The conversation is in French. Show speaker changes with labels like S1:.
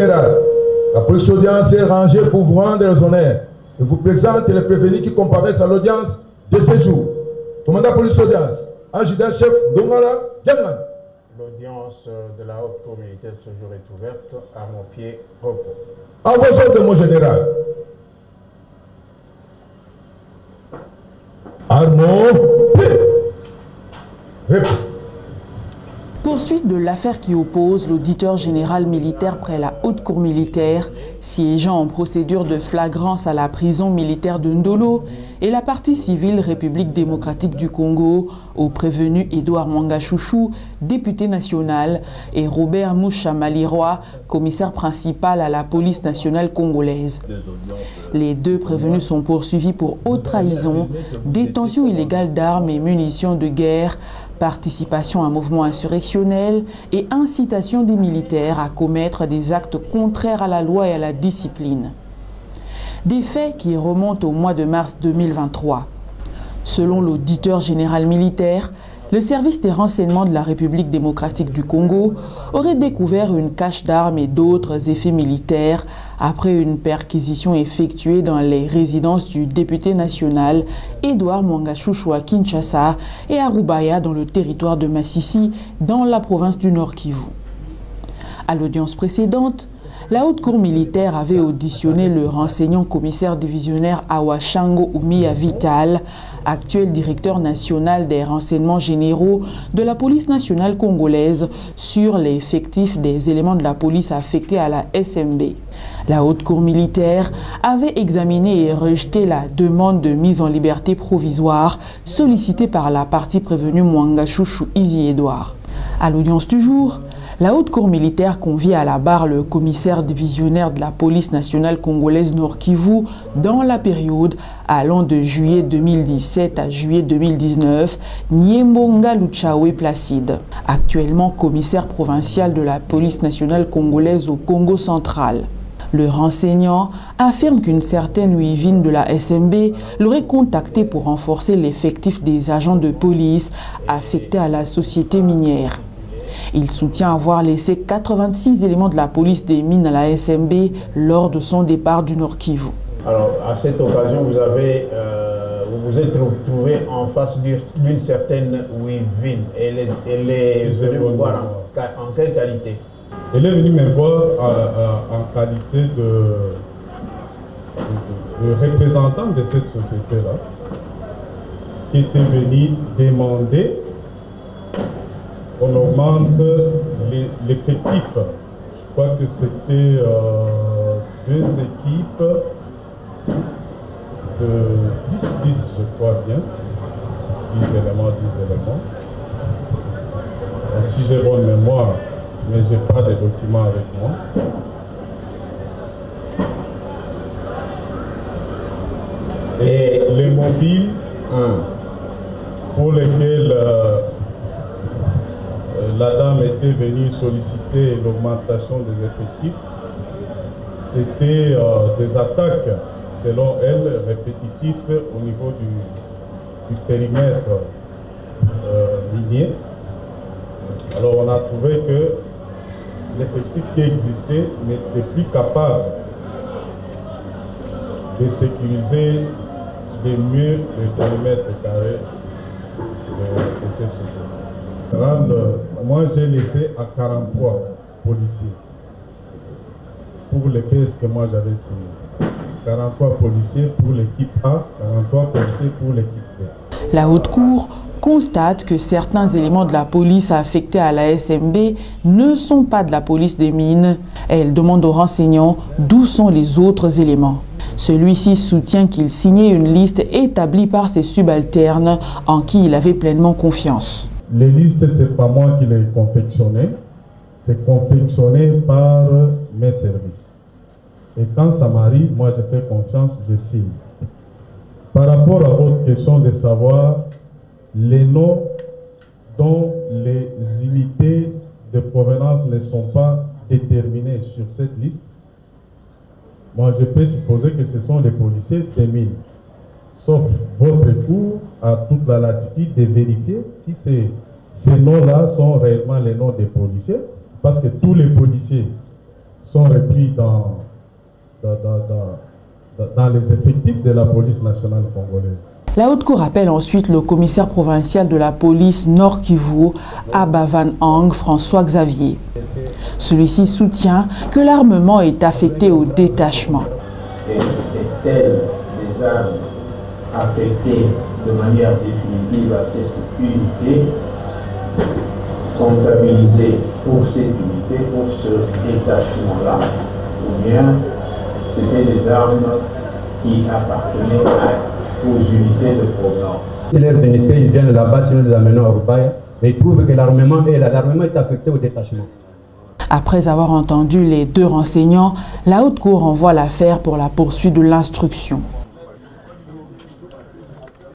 S1: général, la police d'audience est rangée pour vous rendre les honneurs. Je vous présente les prévenus qui comparaissent à l'audience de ce jour. Commandant de police d'audience, adjudant-chef Dongala Djangan.
S2: L'audience de la haute cour militaire ce jour est ouverte à mon pied repos.
S1: À vos ordres, mon général. Armons, repos.
S3: Poursuite de l'affaire qui oppose l'auditeur général militaire près la haute cour militaire, siégeant en procédure de flagrance à la prison militaire de Ndolo, et la partie civile République démocratique du Congo, au prévenu Edouard Mwanga-Chouchou, député national, et Robert Moucha-Maliroy, commissaire principal à la police nationale congolaise. Les deux prévenus sont poursuivis pour haute trahison, détention illégale d'armes et munitions de guerre, participation à un mouvement insurrectionnel et incitation des militaires à commettre des actes contraires à la loi et à la discipline. Des faits qui remontent au mois de mars 2023. Selon l'auditeur général militaire, le service des renseignements de la République démocratique du Congo aurait découvert une cache d'armes et d'autres effets militaires après une perquisition effectuée dans les résidences du député national Edouard Mwanga-Chouchou à Kinshasa et à Rubaya dans le territoire de Massissi dans la province du Nord Kivu. À l'audience précédente, la haute cour militaire avait auditionné le renseignant commissaire divisionnaire Awashango Oumiya Vital, actuel directeur national des renseignements généraux de la police nationale congolaise, sur les effectifs des éléments de la police affectés à la SMB. La haute cour militaire avait examiné et rejeté la demande de mise en liberté provisoire sollicitée par la partie prévenue Mwanga-Chouchou Izi Edouard. À l'audience du jour, la haute cour militaire convie à la barre le commissaire divisionnaire de la police nationale congolaise Nord Kivu dans la période allant de juillet 2017 à juillet 2019, Niembonga Luchawe Placide, actuellement commissaire provincial de la police nationale congolaise au Congo central. Le renseignant affirme qu'une certaine Wivine de la SMB l'aurait contacté pour renforcer l'effectif des agents de police affectés à la société minière. Il soutient avoir laissé 86 éléments de la police des mines à la SMB lors de son départ du Nord Kivu.
S2: Alors, à cette occasion, vous vous êtes retrouvé en face d'une certaine Wivine. Elle est venue vous voir en quelle qualité?
S4: Elle est venue me voir en qualité de représentant de cette société-là, qui était venu demander qu'on augmente l'effectif. Je crois que c'était 2 équipes de 10, je crois bien. 10 éléments. Si j'ai bonne mémoire, mais je n'ai pas de documents avec moi. Et les mobiles pour lesquels la dame était venue solliciter l'augmentation des effectifs, c'était des attaques, selon elle, répétitives au niveau du périmètre minier. Alors on a trouvé que l'effectif qui existait n'était plus capable de sécuriser de mieux le périmètre carré de cette société. Moi j'ai laissé à 43 policiers pour les pièces que moi j'avais signées. 43 policiers pour l'équipe A, 43 policiers pour l'équipe B.
S3: La haute cour constate que certains éléments de la police affectés à la SMB ne sont pas de la police des mines. Elle demande aux renseignants d'où sont les autres éléments. Celui-ci soutient qu'il signait une liste établie par ses subalternes en qui il avait pleinement confiance.
S4: Les listes, ce n'est pas moi qui les confectionnais, c'est confectionné par mes services. Et quand ça m'arrive, moi je fais confiance, je signe. Par rapport à votre question de savoir les noms dont les unités de provenance ne sont pas déterminées sur cette liste, moi je peux supposer que ce sont les policiers des mines. Sauf votre cour a toute la latitude de vérifier si ces noms-là sont réellement les noms des policiers, parce que tous les policiers sont repris dans les effectifs de la police nationale congolaise.
S3: La Haute Cour appelle ensuite le commissaire provincial de la police Nord Kivu, Abba Van Hang, François Xavier. Celui-ci soutient que l'armement est affecté au détachement.
S5: Est-elle des armes affectées de manière définitive à cette unité, comptabilisées pour cette unité, pour ce détachement-là, ou bien c'était des armes qui appartenaient aux unités de programme.
S6: Si les unités ils viennent là-bas, si nous les amenons à Rubaya, mais ils trouvent que l'armement est affecté au détachement.
S3: Après avoir entendu les deux renseignants, la Haute Cour envoie l'affaire pour la poursuite de l'instruction.